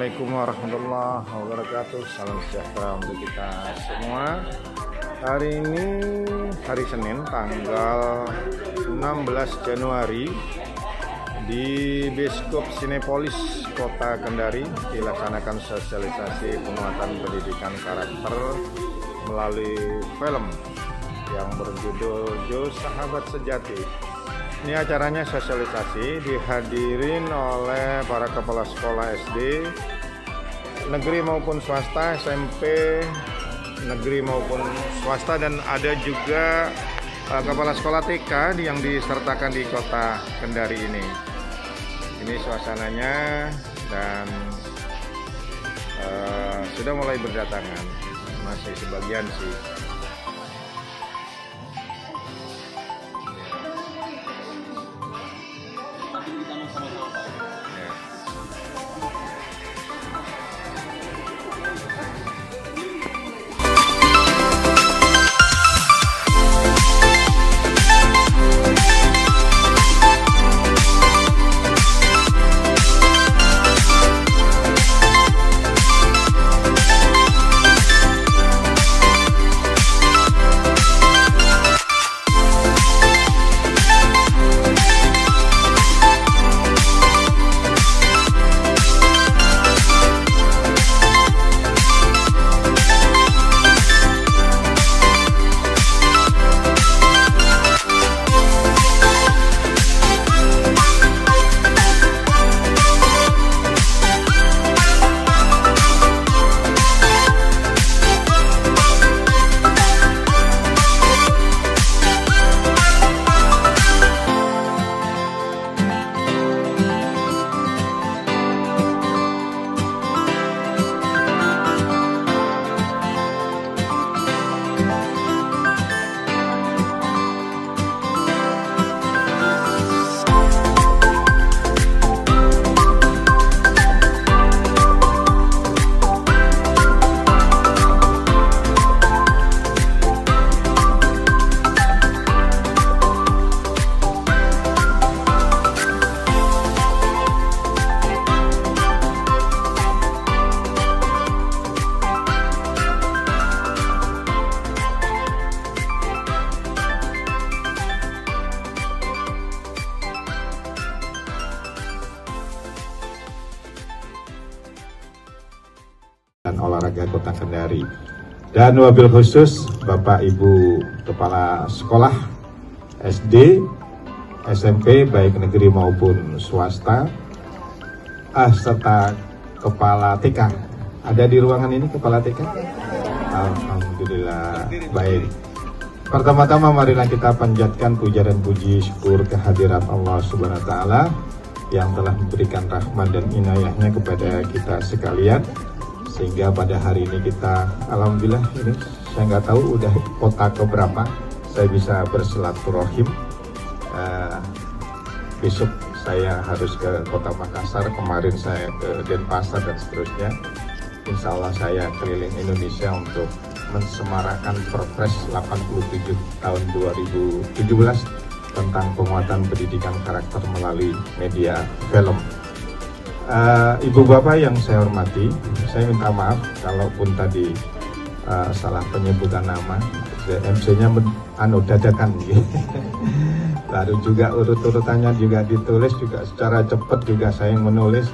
Assalamualaikum warahmatullahi wabarakatuh. Salam sejahtera untuk kita semua. Hari ini hari Senin tanggal 16 Januari di Biskop Sinepolis Kota Kendari dilaksanakan sosialisasi penguatan pendidikan karakter melalui film yang berjudul Jo Sahabat Sejati. Ini acaranya sosialisasi dihadirin oleh para kepala sekolah SD, negeri maupun swasta, SMP, negeri maupun swasta, dan ada juga kepala sekolah TK yang disertakan di Kota Kendari ini. Ini suasananya dan sudah mulai berdatangan, masih sebagian sih. Olahraga Kota Kendari, dan wabil khusus Bapak Ibu Kepala Sekolah SD, SMP baik negeri maupun swasta, serta Kepala TK. Ada di ruangan ini Kepala TK? Alhamdulillah, baik. Pertama-tama marilah kita panjatkan puja dan puji syukur kehadirat Allah Subhanahu wa Ta'ala yang telah memberikan rahmat dan inayahnya kepada kita sekalian, sehingga pada hari ini kita, alhamdulillah, ini saya nggak tahu udah kota keberapa saya bisa bersilaturahim. Besok saya harus ke Kota Makassar, kemarin saya ke Denpasar dan seterusnya. Insya Allah saya keliling Indonesia untuk mensemarakan Perpres 87 tahun 2017 tentang penguatan pendidikan karakter melalui media film. Ibu Bapak yang saya hormati, saya minta maaf kalaupun tadi salah penyebutan nama, MC-nya dadakan. Lalu juga urut-urutannya juga ditulis juga secara cepat, juga saya yang menulis.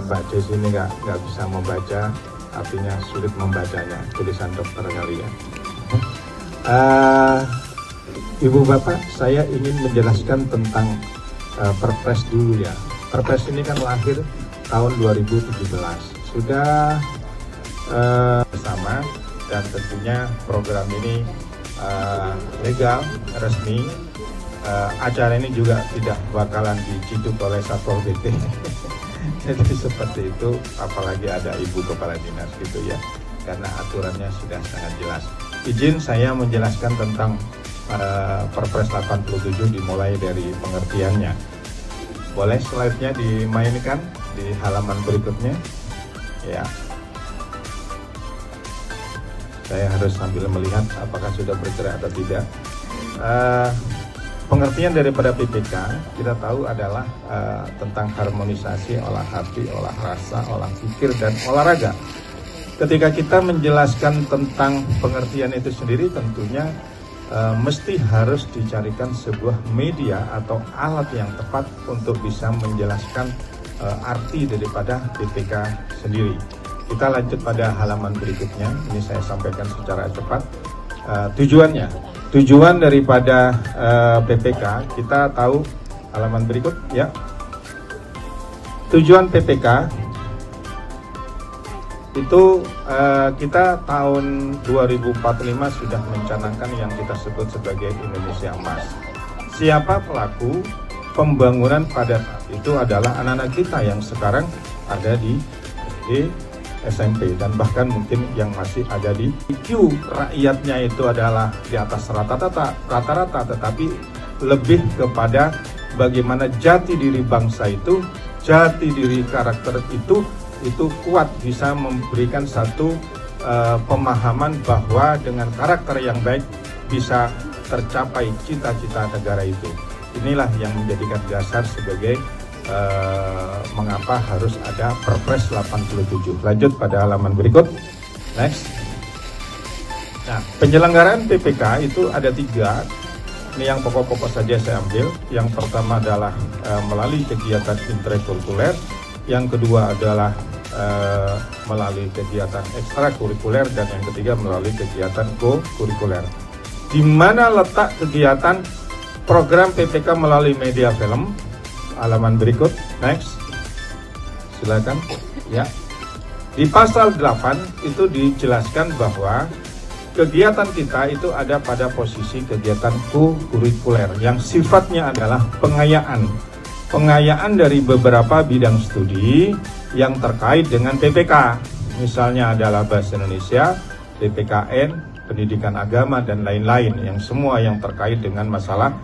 Mbak Cis ini nggak bisa membaca, artinya sulit membacanya, tulisan dokter kalian. Ibu Bapak, saya ingin menjelaskan tentang Perpres dulu ya. Perpres ini kan lahir tahun 2017, sudah bersama, dan tentunya program ini legal, resmi. Acara ini juga tidak bakalan diciduk oleh Satpol PP. Jadi seperti itu, apalagi ada Ibu Kepala Dinas gitu ya, karena aturannya sudah sangat jelas. Izin saya menjelaskan tentang Perpres 87 dimulai dari pengertiannya. Boleh slide-nya dimainkan di halaman berikutnya ya. Saya harus sambil melihat apakah sudah bergerak atau tidak. pengertian daripada PPK kita tahu adalah tentang harmonisasi olah hati, olah rasa, olah pikir, dan olahraga. Ketika kita menjelaskan tentang pengertian itu sendiri, tentunya mesti harus dicarikan sebuah media atau alat yang tepat untuk bisa menjelaskan arti daripada PPK sendiri. Kita lanjut pada halaman berikutnya. Ini saya sampaikan secara cepat. Tujuan daripada PPK, kita tahu halaman berikut ya. Tujuan PPK itu kita tahun 2045 sudah mencanangkan yang kita sebut sebagai Indonesia Emas. Siapa pelaku pembangunan pada saat itu adalah anak-anak kita yang sekarang ada di SD, SMP, dan bahkan mungkin yang masih ada di IQ rakyatnya itu adalah di atas rata-rata, tetapi lebih kepada bagaimana jati diri bangsa itu, jati diri karakter itu kuat, bisa memberikan satu pemahaman bahwa dengan karakter yang baik bisa tercapai cita-cita negara itu. Inilah yang menjadikan dasar sebagai mengapa harus ada Perpres 87. Lanjut pada halaman berikut. Next. Nah, penyelenggaraan PPK itu ada 3. Ini yang pokok-pokok saja saya ambil. Yang pertama adalah melalui kegiatan intrakurikuler. Yang kedua adalah melalui kegiatan ekstrakurikuler, dan yang ketiga melalui kegiatan co-kurikuler. Di mana letak kegiatan program PPK melalui media film? Halaman berikut, next, silakan ya. Di pasal 8 itu dijelaskan bahwa kegiatan kita itu ada pada posisi kegiatan co-kurikuler yang sifatnya adalah pengayaan dari beberapa bidang studi yang terkait dengan PPK. Misalnya adalah bahasa Indonesia, PPKN, pendidikan agama, dan lain-lain, yang semua yang terkait dengan masalah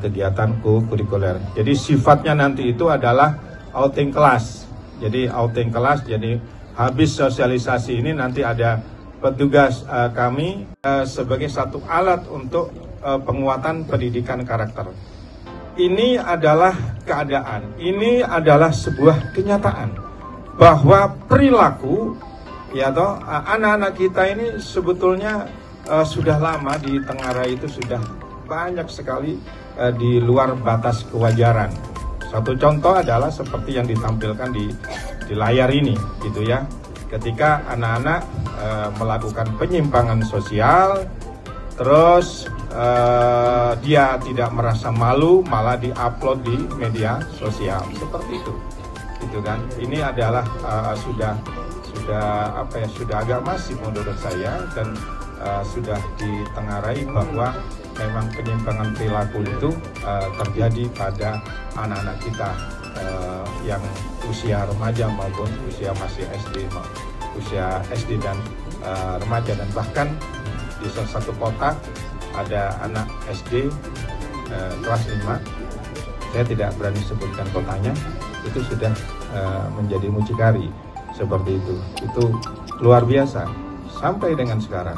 kegiatan co-kurikuler. Jadi sifatnya nanti itu adalah outing kelas. Jadi outing kelas, jadi habis sosialisasi ini nanti ada petugas kami sebagai satu alat untuk penguatan pendidikan karakter. Ini adalah keadaan, ini adalah sebuah kenyataan bahwa perilaku ya toh anak-anak kita ini sebetulnya sudah lama di Tengarai itu sudah banyak sekali di luar batas kewajaran. Satu contoh adalah seperti yang ditampilkan di layar ini, gitu ya. Ketika anak-anak melakukan penyimpangan sosial, terus dia tidak merasa malu, malah diupload di media sosial, seperti itu, gitu kan? Ini adalah sudah agak masif menurut saya, dan sudah ditengarai bahwa memang penyimpangan perilaku itu terjadi pada anak-anak kita yang usia remaja maupun usia masih SD, usia SD dan remaja, dan bahkan di salah satu kota ada anak SD kelas 5, saya tidak berani sebutkan kotanya, itu sudah menjadi mucikari seperti itu. Itu luar biasa sampai dengan sekarang.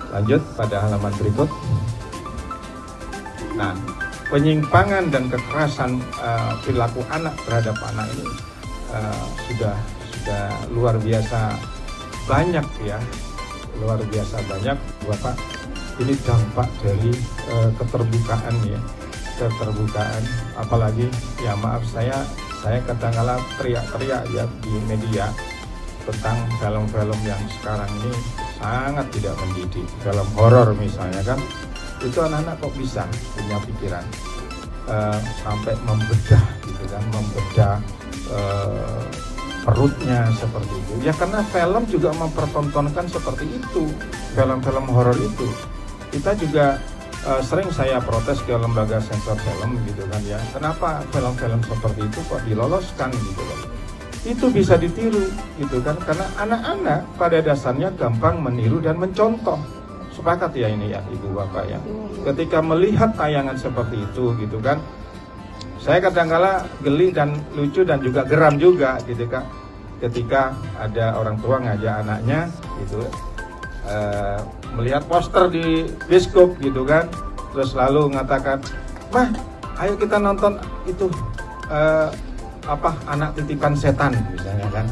Lanjut pada halaman berikut. Nah, penyimpangan dan kekerasan perilaku anak terhadap anak ini sudah luar biasa banyak ya, luar biasa banyak. Bapak, ini dampak dari keterbukaan ya, keterbukaan. Apalagi ya maaf saya kadang-kala teriak-teriak ya di media tentang film-film yang sekarang ini sangat tidak mendidik. Film horor misalnya kan, itu anak-anak kok bisa punya pikiran sampai membedah gitu kan, membedah perutnya seperti itu. Ya karena film juga mempertontonkan seperti itu, film-film horor itu. Kita juga sering saya protes ke lembaga sensor film gitu kan ya. Kenapa film-film seperti itu kok diloloskan gitu loh. Itu bisa ditiru gitu kan, karena anak-anak pada dasarnya gampang meniru dan mencontoh. Sepakat ya ini ya Ibu Bapak ya. Ketika melihat tayangan seperti itu gitu kan, saya kadang-kala geli dan lucu dan juga geram juga gitu kan, ketika ada orang tua ngajak anaknya gitu melihat poster di bioskop gitu kan, terus lalu mengatakan, "Mah, ayo kita nonton itu anak titipan setan," misalnya kan.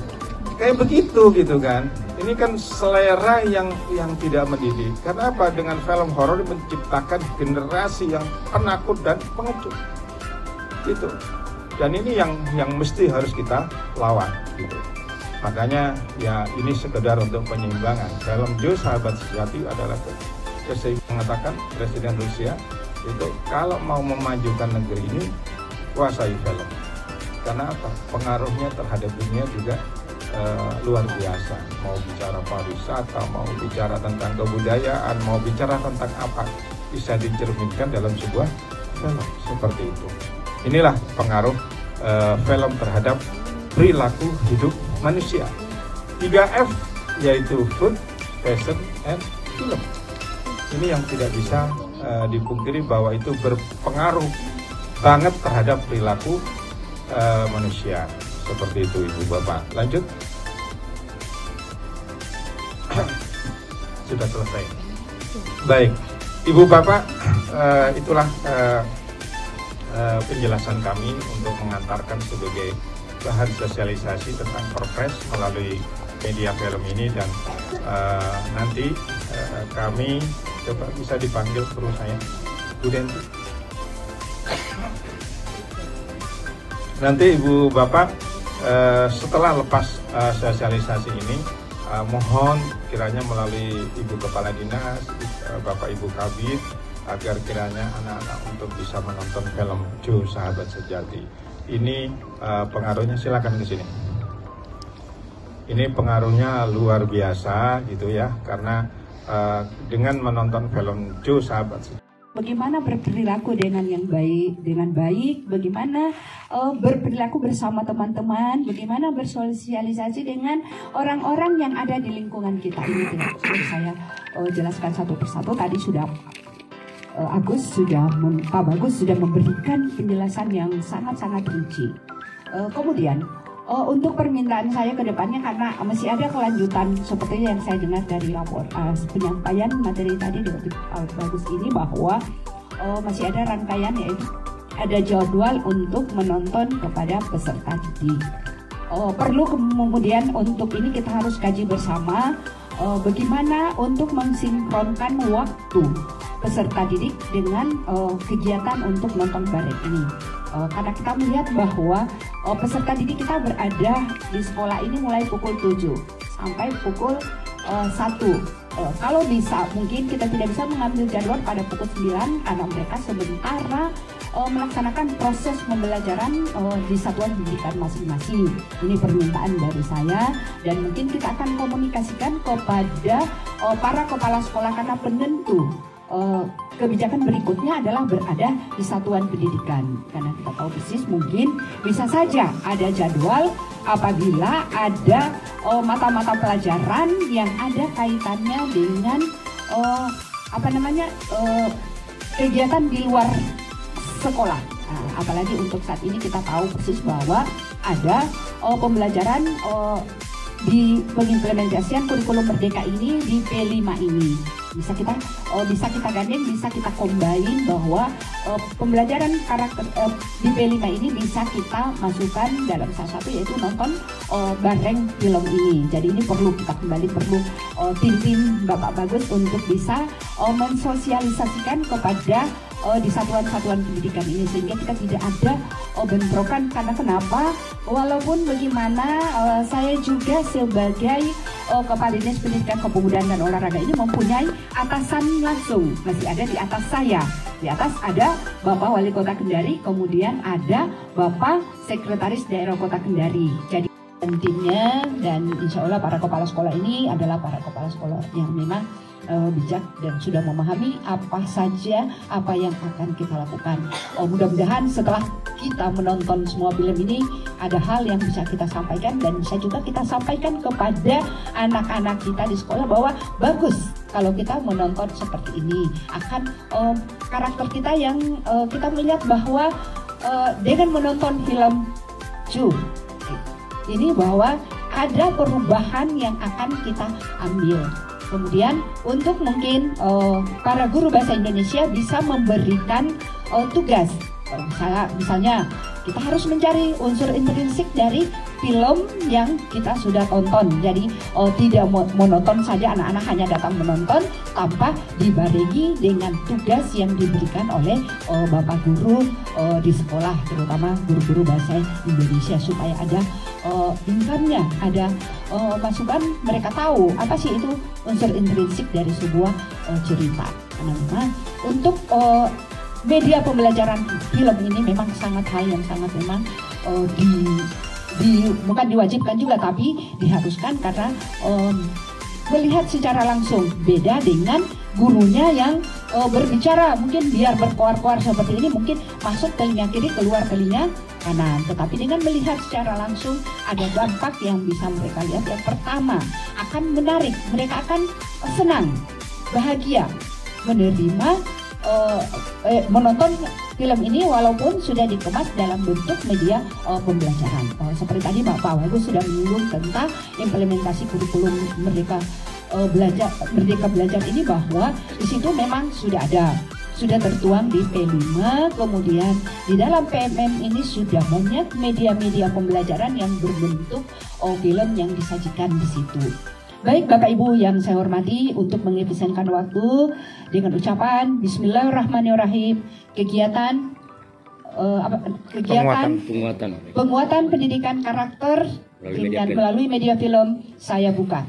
Kayak begitu gitu kan. Ini kan selera yang tidak mendidik. Karena apa? Dengan film horor menciptakan generasi yang penakut dan pengecut. Gitu. Dan ini yang mesti harus kita lawan gitu. Makanya ya ini sekedar untuk penyeimbangan. Film Joe Sahabat Sejati adalah mengatakan Presiden Rusia itu kalau mau memajukan negeri ini kuasai film. Karena apa? Pengaruhnya terhadap dunia juga luar biasa. Mau bicara pariwisata, mau bicara tentang kebudayaan, mau bicara tentang apa, bisa dicerminkan dalam sebuah film seperti itu. Inilah pengaruh film terhadap perilaku hidup manusia. 3F yaitu food, fashion, and film. Ini yang tidak bisa dipungkiri bahwa itu berpengaruh banget terhadap perilaku manusia. Seperti itu Ibu Bapak. Lanjut. Sudah selesai. Baik, Ibu Bapak, itulah penjelasan kami untuk mengantarkan sebagai bahan sosialisasi tentang Perpres melalui media film ini, dan nanti kami coba bisa dipanggil guru saya, Bu Denti. Nanti Ibu Bapak setelah lepas sosialisasi ini, mohon kiranya melalui Ibu Kepala Dinas, Bapak Ibu Kabid, agar kiranya anak-anak untuk bisa menonton film Joe Sahabat Sejati. Ini pengaruhnya, silakan ke sini. Ini pengaruhnya luar biasa gitu ya, karena dengan menonton film Joe Sahabat Sejati, bagaimana berperilaku dengan yang baik, bagaimana berperilaku bersama teman-teman, bagaimana bersosialisasi dengan orang-orang yang ada di lingkungan kita ini. Tidak saya jelaskan satu persatu. Tadi sudah Pak Bagus sudah memberikan penjelasan yang sangat-sangat rinci. Kemudian untuk permintaan saya ke depannya, karena masih ada kelanjutan seperti yang saya dengar dari penyampaian materi tadi dari Pak Bagus ini, bahwa masih ada rangkaian, yaitu ada jadwal untuk menonton kepada peserta didik. Perlu kemudian untuk ini kita harus kaji bersama bagaimana untuk mensinkronkan waktu peserta didik dengan kegiatan untuk nonton bareng ini. Karena kita melihat bahwa peserta didik kita berada di sekolah ini mulai pukul 7 sampai pukul 1. Kalau bisa, mungkin kita tidak bisa mengambil jadwal pada pukul 9 karena mereka sementara melaksanakan proses pembelajaran di satuan pendidikan masing-masing. Ini permintaan dari saya, dan mungkin kita akan komunikasikan kepada para kepala sekolah, karena penentu kebijakan berikutnya adalah berada di satuan pendidikan. Karena kita tahu persis, mungkin bisa saja ada jadwal apabila ada mata-mata pelajaran yang ada kaitannya dengan kegiatan di luar sekolah. Nah, apalagi untuk saat ini kita tahu persis bahwa ada pembelajaran di pengimplementasian kurikulum Merdeka ini di P5 ini. Bisa kita gandeng, bisa kita combine bahwa pembelajaran karakter di P5 ini bisa kita masukkan dalam salah satu, yaitu nonton bareng film ini. Jadi ini perlu tim Bapak Bagus untuk bisa mensosialisasikan kepada di satuan-satuan pendidikan ini, sehingga kita tidak ada bentrokan. Karena kenapa? Walaupun bagaimana saya juga sebagai Kepala Dinas Pendidikan, Kepemudaan dan Olahraga ini mempunyai atasan langsung, masih ada di atas saya. Di atas ada Bapak Wali Kota Kendari, kemudian ada Bapak Sekretaris Daerah Kota Kendari. Jadi intinya, dan insya Allah para kepala sekolah ini adalah para kepala sekolah yang memang bijak dan sudah memahami apa saja apa yang akan kita lakukan. Mudah-mudahan setelah kita menonton semua film ini ada hal yang bisa kita sampaikan, dan bisa juga kita sampaikan kepada anak-anak kita di sekolah bahwa bagus kalau kita menonton seperti ini. Akan karakter kita yang kita melihat bahwa dengan menonton film Joe ini bahwa ada perubahan yang akan kita ambil. Kemudian untuk mungkin para guru bahasa Indonesia bisa memberikan tugas. Misalnya kita harus mencari unsur intrinsik dari film yang kita sudah tonton. Jadi tidak monoton saja anak-anak hanya datang menonton tanpa dibarengi dengan tugas yang diberikan oleh bapak guru di sekolah, terutama guru-guru bahasa Indonesia, supaya ada income-nya, ada masukan, mereka tahu apa sih itu unsur intrinsik dari sebuah cerita. Karena untuk media pembelajaran film ini memang sangat hal yang sangat memang bukan diwajibkan juga, tapi diharuskan karena melihat secara langsung, beda dengan gurunya yang berbicara mungkin biar berkoar-koar seperti ini, mungkin masuk telinga kiri keluar telinga kanan. Tetapi dengan melihat secara langsung ada dampak yang bisa mereka lihat. Yang pertama akan menarik, mereka akan senang, bahagia menerima menonton film ini walaupun sudah dikemas dalam bentuk media pembelajaran. Seperti tadi Pak Wagu sudah menyinggung tentang implementasi kurikulum Merdeka Belajar ini, bahwa di situ memang sudah tertuang di P5, kemudian di dalam PMM ini sudah banyak media-media pembelajaran yang berbentuk film yang disajikan di situ. Baik Bapak Ibu yang saya hormati, untuk mengefisienkan waktu dengan ucapan Bismillahirrahmanirrahim, penguatan pendidikan karakter melalui media film saya buka.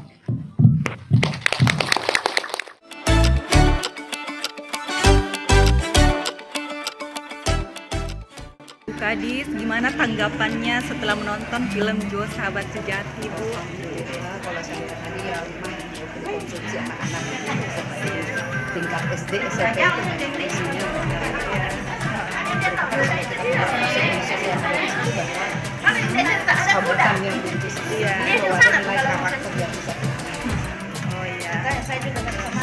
Kadis, gimana tanggapannya setelah menonton film Jo Sahabat Sejati, Bu? Kalau saya lihat tadi ya memang konsumsi anak-anak tingkat SD, SMP itu memang isinya sambutannya nilai karakter yang bisa. Oh iya.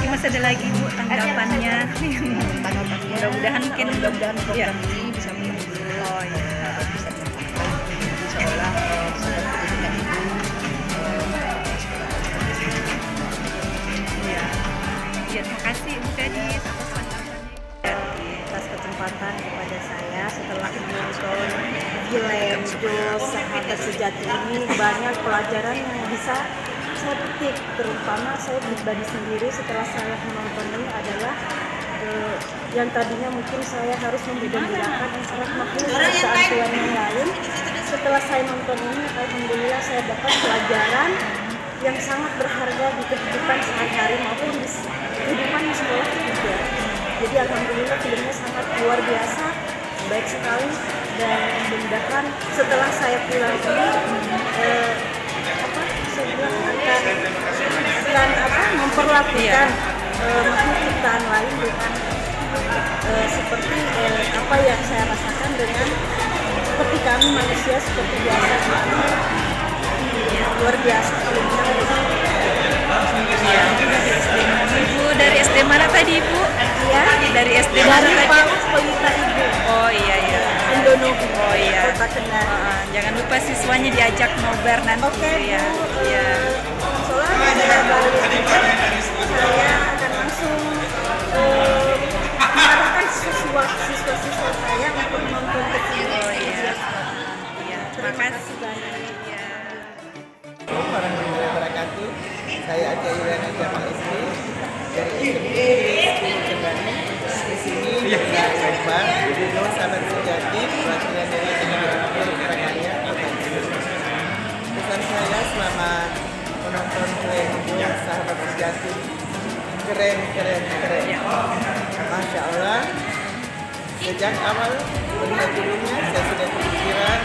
Ini masih ada lagi Bu tanggapannya. Mudah-mudahan mungkin program ini bisa menghibur. Oh iya. Bisa seolah pendidikan itu Ya, terima kasih Bu Kadis atas tanggapannya. Atas kesempatan kepada saya setelah menonton film Jo Sahabat Sejati ini, banyak pelajaran yang bisa saya petik, terutama saya pribadi sendiri setelah saya menonton ini adalah yang tadinya mungkin saya harus membeda-bedakan antara makhluk saat Tuhan yang lain. Setelah saya nonton ini, alhamdulillah saya dapat pelajaran yang sangat berharga di kehidupan sehari-hari maupun di kehidupan di sekolah juga. Jadi alhamdulillah filmnya sangat luar biasa, baik sekali, dan mudah-mudahan setelah saya pulang ini saya bilang akan memperlakukan makhluk ciptaan lain dengan seperti apa yang saya rasakan dengan seperti kami manusia seperti biasa. Luar biasa filmnya. Ibu dari SD mana tadi Ibu? Iya. Dari SD mana Dari tadi? Palas Pelita Ibu. Oh iya iya. Indono. Oh iya. Kota Kendari. Jangan lupa siswanya diajak nobar nanti. Oke, ya. Iya. Soalnya saya balik saya akan langsung mengarahkan siswa-siswa saya untuk menonton ke sini. Oh iya. Iya. Terima kasih. Warahmatullahi wabarakatuh. Saya Aja Irana Jamal SD dari SMP Kendari. Di sini kita coba Jo Sahabat Sejati, perwakilan dari Karangaya, Kota Kendari. Pesan saya selama menonton film Jo Sahabat Sejati, keren. Masya Allah. Sejak awal melihat filmnya, saya sudah kepikiran,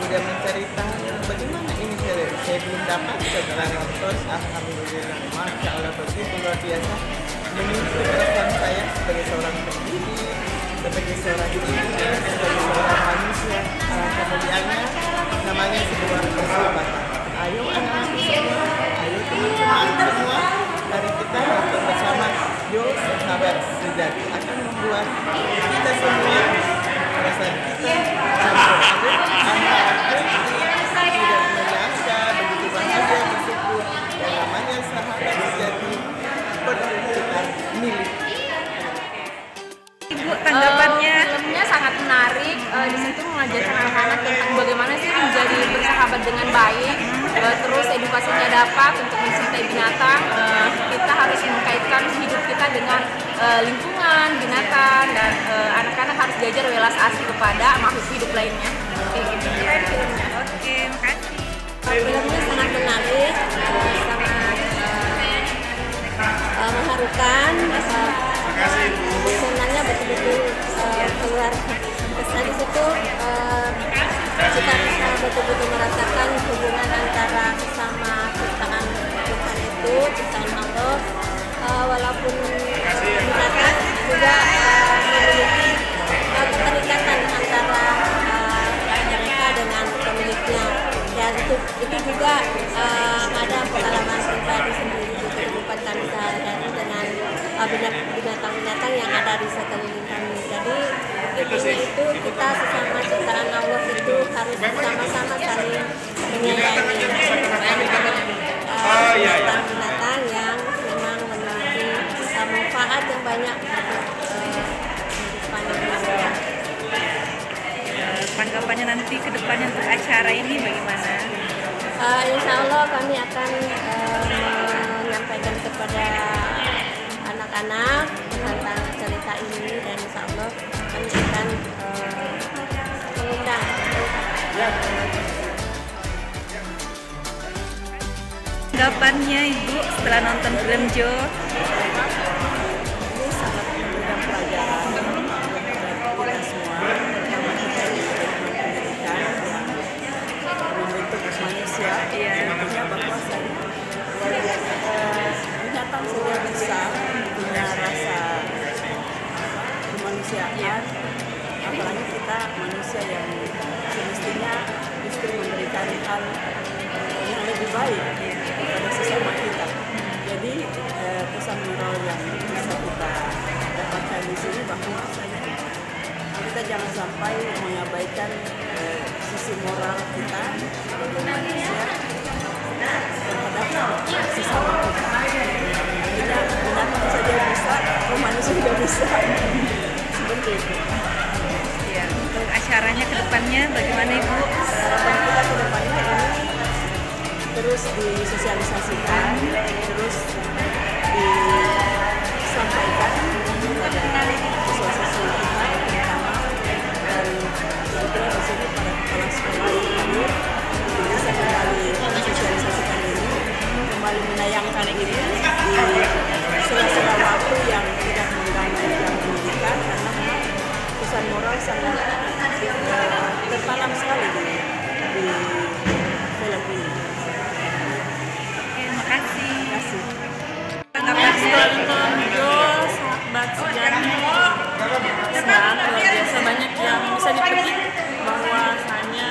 sudah mencari tahu bagaimana ini saya belum dapat. Setelah nonton, alhamdulillah, Masya Allah, begitu luar biasa menyentuh perasaan saya sebagai seorang pendidik, sebagai seorang ibu, sebagai seorang manusia. Alangkah mulianya namanya sebuah persahabatan. Ayo anak-anak semua, ayo teman-teman semua, mari kita nonton bersama Jo Sahabat Sejati, akan membuat kita semua perasaan kita campur aduk antara tidak menyangka begitu bahagia bersyukur yang namanya sahabat sejati edukasinya dapat untuk mencintai binatang, kita harus mengkaitkan hidup kita dengan lingkungan, binatang, dan anak-anak harus diajar welas asih kepada makhluk hidup lainnya. Kayak gitu. Keren filmnya. Oke, makasih. Filmnya sangat menarik, sangat mengharukan. Sebenarnya betul-betul keluar kesan di situ. Kita bisa betul-betul merasakan hubungan antara sesama ciptaan Tuhan itu, ciptaan Allah, walaupun binatang juga memiliki keterikatan antara mereka dengan pemiliknya. Dan itu juga ada pengalaman pribadi sendiri di kehidupan kami sehari-hari dengan binatang-binatang yang ada di sekeliling kami. Jadi intinya itu kita sesama ciptaan Allah itu harus sama-sama saling menyayangi binatang-binatang yang memang memiliki manfaat yang banyak untuk kehidupan manusia. Tanggapannya nanti ke depannya untuk acara ini bagaimana? Insya Allah kami akan menyampaikan kepada anak-anak tentang cerita ini, dan insya Allah kami akan mengundang. Tanggapannya Ibu setelah nonton film Jo? Ini sangat memberikan pelajaran kita semua, terutama kita yang sudah pendidikan yang membentuk manusia. Tentunya bahwasanya binatang sudah bisa punya rasa kemanusiaan, apalagi kita manusia yang semestinya justru memberikan hal yang lebih baik kepada sesama kita. Jadi pesan moral yang bisa kita dapatkan di sini bahwa kita jangan sampai mengabaikan sisi moral kita sebagai manusia terhadap sesama kita. Binatang saja bisa, manusia juga bisa. Seperti itu. Ya, untuk acaranya ke depannya bagaimana Ibu? Harapan kita ke depannya ini terus disosialisasikan, terus disampaikan kepada siswa-siswa kita terutama, dan kebetulan di sini para kepala sekolah yang hadir bisa kembali mensosialisasikan ini, kembali menayangkan ini di sela-sela waktu yang tidak mengganggu jam pendidikan, karena memang pesan moral sangat tertanam sekali di film ini. Terima kasih. Tanggapan sahabat sejati sangat luar biasa, banyak yang bisa dipetik bahwasanya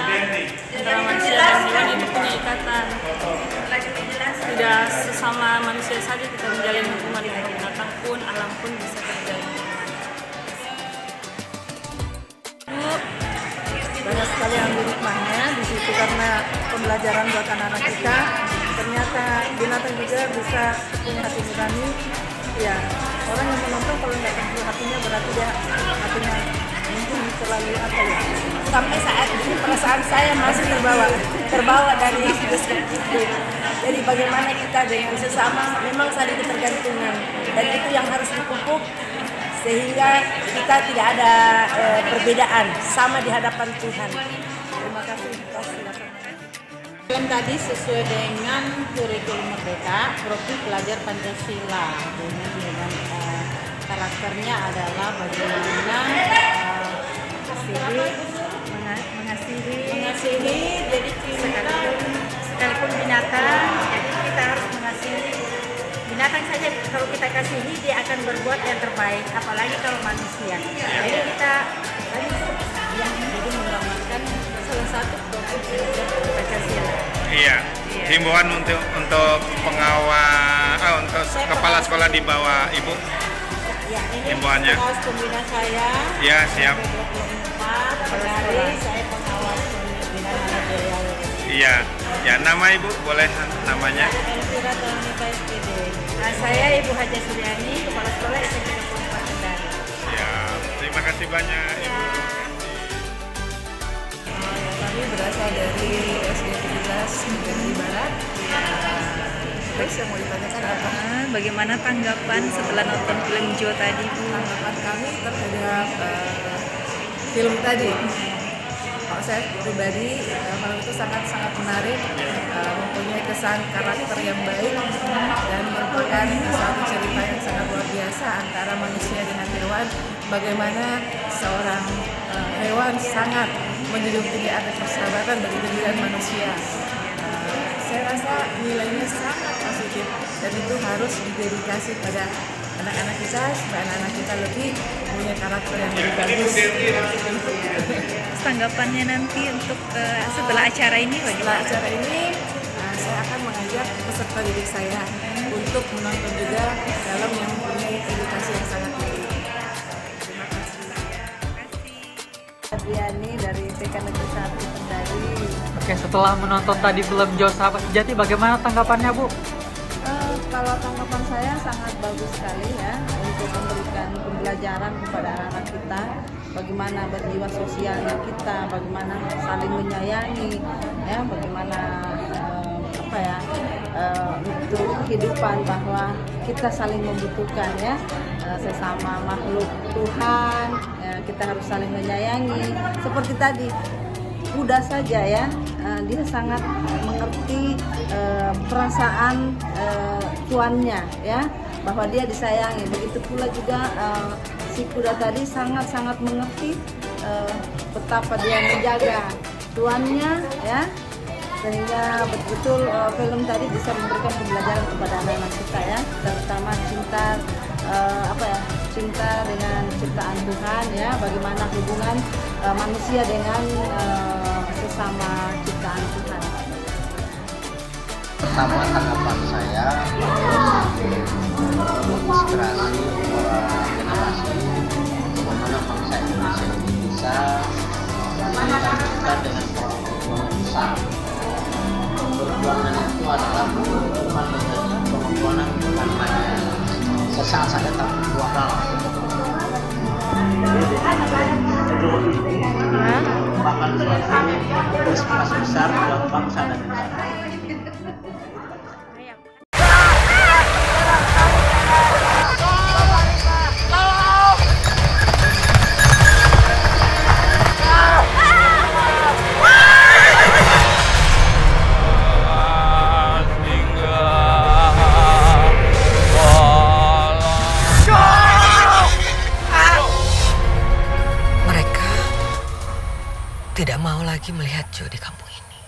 antara manusia dan hewan itu punya ikatan. Tidak sesama manusia saja kita menjalin hubungan dengan binatang pun, alam pun bisa terjadi. Banyak sekali ambil hikmahnya di situ, karena pembelajaran buat anak-anak kita. Ternyata binatang juga bisa punya hati nurani. Ya, orang yang menonton kalau nggak tentu hatinya, berarti dia hatinya mungkin terlalu apa ya. Sampai saat ini perasaan saya masih terbawa dari itu. Jadi bagaimana kita dengan sesama memang saling ketergantungan, dan itu yang harus dipupuk sehingga kita tidak ada perbedaan, sama di hadapan Tuhan. Terima kasih. Film tadi sesuai dengan kurikulum Merdeka, profil pelajar Pancasila. Dengan karakternya adalah bagaimana mengasihi, jadi sekalipun binatang, jadi kita harus mengasihi binatang saja. Kalau kita kasihi, dia akan berbuat yang terbaik, apalagi kalau manusia. Jadi kita jadi menggambarkan salah satu profil Pancasila. Iya. Himbauan untuk pengawal, untuk kepala sekolah di bawah Ibu. Ya, ini himbauannya. pengawas pembina saya. Ya, siap. 24 hari saya pengawas pembina Jaya. Iya. Ya, nama Ibu boleh namanya? Elvira Taunita SPD. Saya Ibu Haja Suryani, Kepala Sekolah SMP 24 Kendari. Ya, terima kasih banyak Ibu. Kami berasal dari SD 17 Negeri Barat. Terus yang mau ditanyakan apa? Bagaimana tanggapan setelah nonton film Jo tadi, Bu? Tanggapan kami terhadap film tadi. Kalau saya pribadi, film itu sangat-sangat menarik, mempunyai kesan karakter yang baik dan merupakan satu cerita yang sangat luar biasa antara manusia dengan hewan. Bagaimana seorang hewan sangat menjunjung tinggi atas persahabatan bagi diri dan manusia. Saya rasa nilainya sangat positif dan itu harus didedikasi pada anak-anak kita supaya anak-anak kita lebih punya karakter yang lebih bagus. Tanggapannya nanti untuk setelah acara ini bagaimana? Setelah acara ini saya akan mengajak peserta didik saya untuk menonton juga film yang mempunyai edukasi yang sangat tinggi. Terima kasih. Diani dari TK Negeri 1 Kendari. Oke, setelah menonton tadi film Jo Sahabat Sejati, bagaimana tanggapannya, Bu? Kalau tanggapan saya sangat bagus sekali ya untuk memberikan pembelajaran kepada anak-anak kita bagaimana berjiwa sosialnya kita, bagaimana saling menyayangi, ya, bagaimana untuk kehidupan bahwa kita saling membutuhkan ya sesama makhluk Tuhan, ya, kita harus saling menyayangi seperti tadi. Mudah saja ya, dia sangat mengerti perasaan tuannya ya, bahwa dia disayangi. Begitu pula juga si kuda tadi sangat-sangat mengerti betapa dia menjaga tuannya ya, sehingga betul-betul film tadi bisa memberikan pembelajaran kepada anak-anak kita ya, terutama cinta dengan ciptaan Tuhan ya, bagaimana hubungan manusia dengan sesama ciptaan Tuhan. Pertama, tanggapan saya menginspirasi generasi bagaimana bangsa Indonesia ini bisa dilanjutkan dengan perjuangan besar. Perjuangan itu adalah bukan perjuangan bukan hanya sesaat saja tapi dua hal. Bahkan suatu inspirasi besar buat bangsa dan negara. Tidak mau lagi melihat Jo di kampung ini.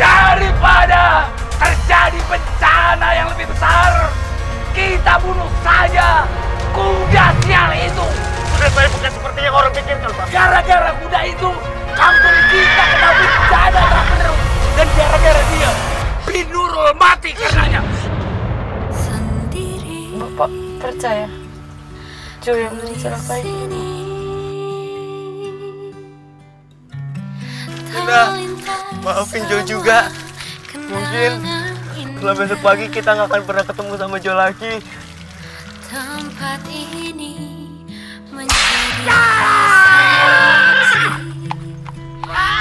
Daripada terjadi bencana yang lebih besar, kita bunuh saja kuda sial itu. Sudah saya bukan seperti yang orang pikirkan, Pak. Gara-gara kuda itu, kampung kita kena bencana terus. Dan gara-gara dia, Binurul mati karenanya. Bapak percaya Jo yang mencelakai ini. Bunda, maafin Jo juga. Mungkin kalau besok pagi kita nggak akan pernah ketemu sama Jo lagi. Tempat ini menjadi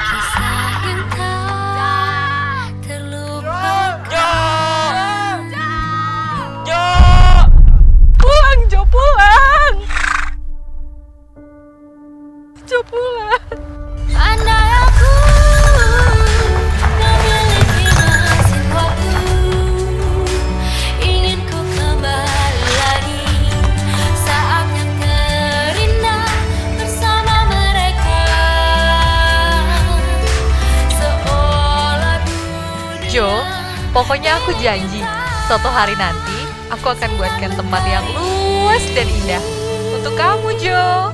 kisah yang tak terlupakan. Jo, pulang Jo, pulang. Jo, pulang. Andai aku memiliki mesin waktu, ingin ku kembali lagi saat yang terindah bersama mereka. Seolah dunia. Jo, pokoknya aku janji, suatu hari nanti aku akan buatkan tempat yang luas dan indah untuk kamu, Jo.